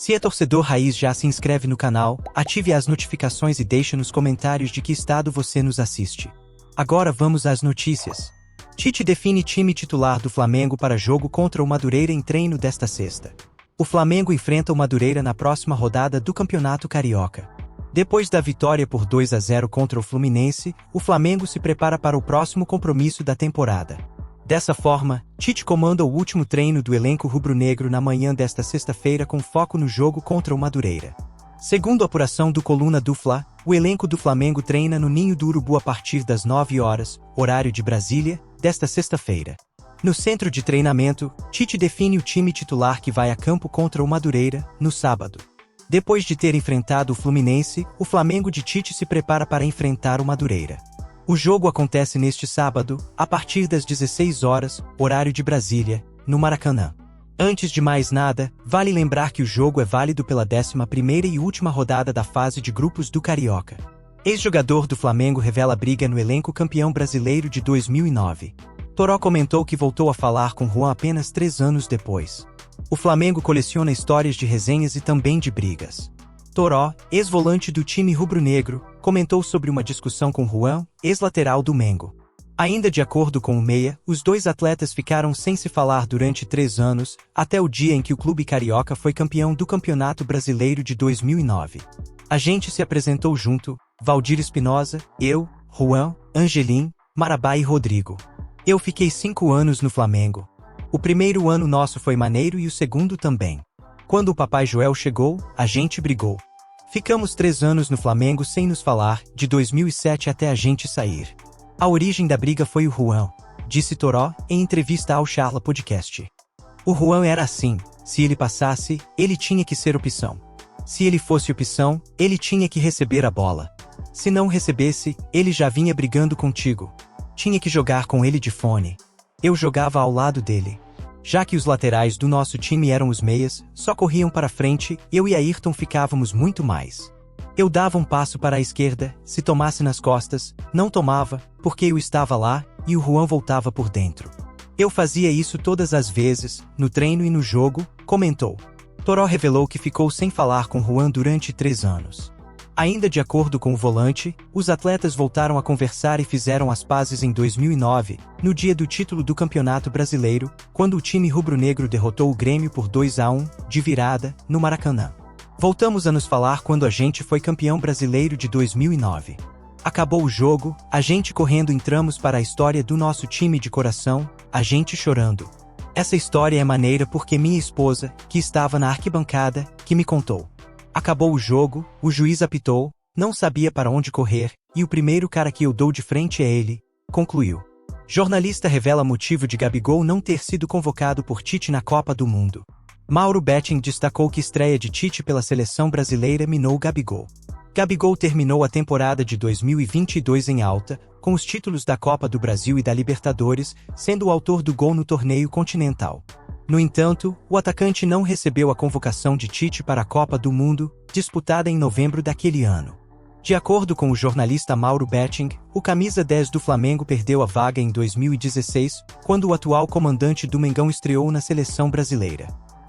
Se é torcedor raiz, já se inscreve no canal, ative as notificações e deixe nos comentários de que estado você nos assiste. Agora vamos às notícias. Tite define time titular do Flamengo para jogo contra o Madureira em treino desta sexta. O Flamengo enfrenta o Madureira na próxima rodada do Campeonato Carioca. Depois da vitória por 2-0 contra o Fluminense, o Flamengo se prepara para o próximo compromisso da temporada. Dessa forma, Tite comanda o último treino do elenco rubro-negro na manhã desta sexta-feira com foco no jogo contra o Madureira. Segundo a apuração do Coluna do Fla, o elenco do Flamengo treina no Ninho do Urubu a partir das 9 horas, horário de Brasília, desta sexta-feira. No centro de treinamento, Tite define o time titular que vai a campo contra o Madureira, no sábado. Depois de ter enfrentado o Fluminense, o Flamengo de Tite se prepara para enfrentar o Madureira. O jogo acontece neste sábado, a partir das 16 horas, horário de Brasília, no Maracanã. Antes de mais nada, vale lembrar que o jogo é válido pela 11ª e última rodada da fase de grupos do Carioca. Ex-jogador do Flamengo revela briga no elenco campeão brasileiro de 2009. Toró comentou que voltou a falar com Juan apenas 3 anos depois. O Flamengo coleciona histórias de resenhas e também de brigas. Toró, ex-volante do time rubro-negro, comentou sobre uma discussão com Juan, ex-lateral do Mengo. Ainda de acordo com o Meia, os dois atletas ficaram sem se falar durante 3 anos, até o dia em que o clube carioca foi campeão do Campeonato Brasileiro de 2009. A gente se apresentou junto, Valdir Espinosa, eu, Juan, Angelim, Marabá e Rodrigo. Eu fiquei 5 anos no Flamengo. O primeiro ano nosso foi maneiro e o segundo também. Quando o Papai Joel chegou, a gente brigou. Ficamos 3 anos no Flamengo sem nos falar, de 2007 até a gente sair. A origem da briga foi o Juan, disse Toró, em entrevista ao Charla Podcast. O Juan era assim, se ele passasse, ele tinha que ser opção. Se ele fosse opção, ele tinha que receber a bola. Se não recebesse, ele já vinha brigando contigo. Tinha que jogar com ele de fone. Eu jogava ao lado dele. Já que os laterais do nosso time eram os meias, só corriam para frente, eu e Ayrton ficávamos muito mais. Eu dava um passo para a esquerda, se tomasse nas costas, não tomava, porque eu estava lá, e o Juan voltava por dentro. Eu fazia isso todas as vezes, no treino e no jogo, comentou. Toró revelou que ficou sem falar com Juan durante 3 anos. Ainda de acordo com o volante, os atletas voltaram a conversar e fizeram as pazes em 2009, no dia do título do Campeonato Brasileiro, quando o time rubro-negro derrotou o Grêmio por 2-1, de virada, no Maracanã. Voltamos a nos falar quando a gente foi campeão brasileiro de 2009. Acabou o jogo, a gente correndo entramos para a história do nosso time de coração, a gente chorando. Essa história é maneira porque minha esposa, que estava na arquibancada, que me contou. Acabou o jogo, o juiz apitou, não sabia para onde correr, e o primeiro cara que eu dou de frente é ele, concluiu. Jornalista revela motivo de Gabigol não ter sido convocado por Tite na Copa do Mundo. Mauro Betting destacou que estreia de Tite pela seleção brasileira minou Gabigol. Gabigol terminou a temporada de 2022 em alta, com os títulos da Copa do Brasil e da Libertadores, sendo o autor do gol no torneio continental. No entanto, o atacante não recebeu a convocação de Tite para a Copa do Mundo, disputada em novembro daquele ano. De acordo com o jornalista Mauro Betting, o camisa 10 do Flamengo perdeu a vaga em 2016, quando o atual comandante do Mengão estreou na seleção brasileira.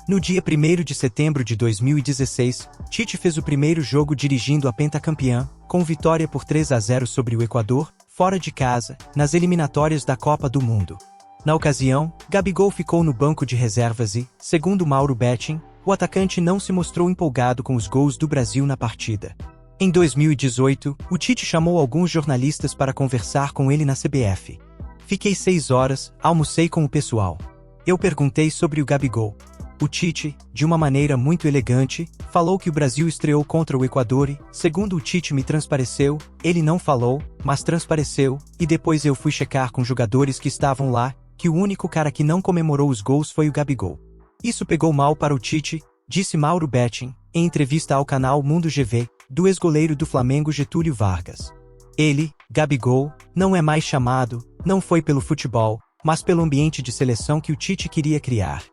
No dia 1º de setembro de 2016, Tite fez o primeiro jogo dirigindo a pentacampeã, com vitória por 3-0 sobre o Equador, fora de casa, nas eliminatórias da Copa do Mundo. Na ocasião, Gabigol ficou no banco de reservas e, segundo Mauro Betting, o atacante não se mostrou empolgado com os gols do Brasil na partida. Em 2018, o Tite chamou alguns jornalistas para conversar com ele na CBF. Fiquei 6 horas, almocei com o pessoal. Eu perguntei sobre o Gabigol. O Tite, de uma maneira muito elegante, falou que o Brasil estreou contra o Equador e, segundo o Tite me transpareceu, ele não falou, mas transpareceu, e depois eu fui checar com jogadores que estavam lá, que o único cara que não comemorou os gols foi o Gabigol. Isso pegou mal para o Tite, disse Mauro Betting, em entrevista ao canal Mundo GV, do ex-goleiro do Flamengo Getúlio Vargas. Ele, Gabigol, não é mais chamado, não foi pelo futebol, mas pelo ambiente de seleção que o Tite queria criar.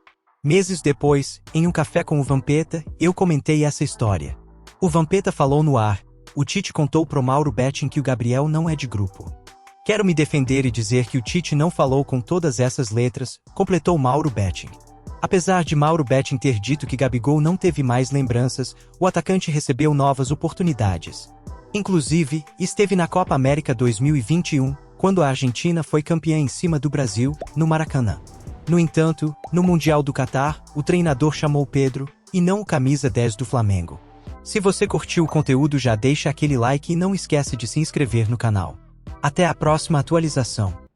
Meses depois, em um café com o Vampeta, eu comentei essa história. O Vampeta falou no ar, o Tite contou pro Mauro Betting que o Gabriel não é de grupo. Quero me defender e dizer que o Tite não falou com todas essas letras, completou Mauro Betting. Apesar de Mauro Betting ter dito que Gabigol não teve mais lembranças, o atacante recebeu novas oportunidades. Inclusive, esteve na Copa América 2021, quando a Argentina foi campeã em cima do Brasil, no Maracanã. No entanto, no Mundial do Catar, o treinador chamou Pedro, e não o camisa 10 do Flamengo. Se você curtiu o conteúdo, já deixa aquele like e não esquece de se inscrever no canal. Até a próxima atualização.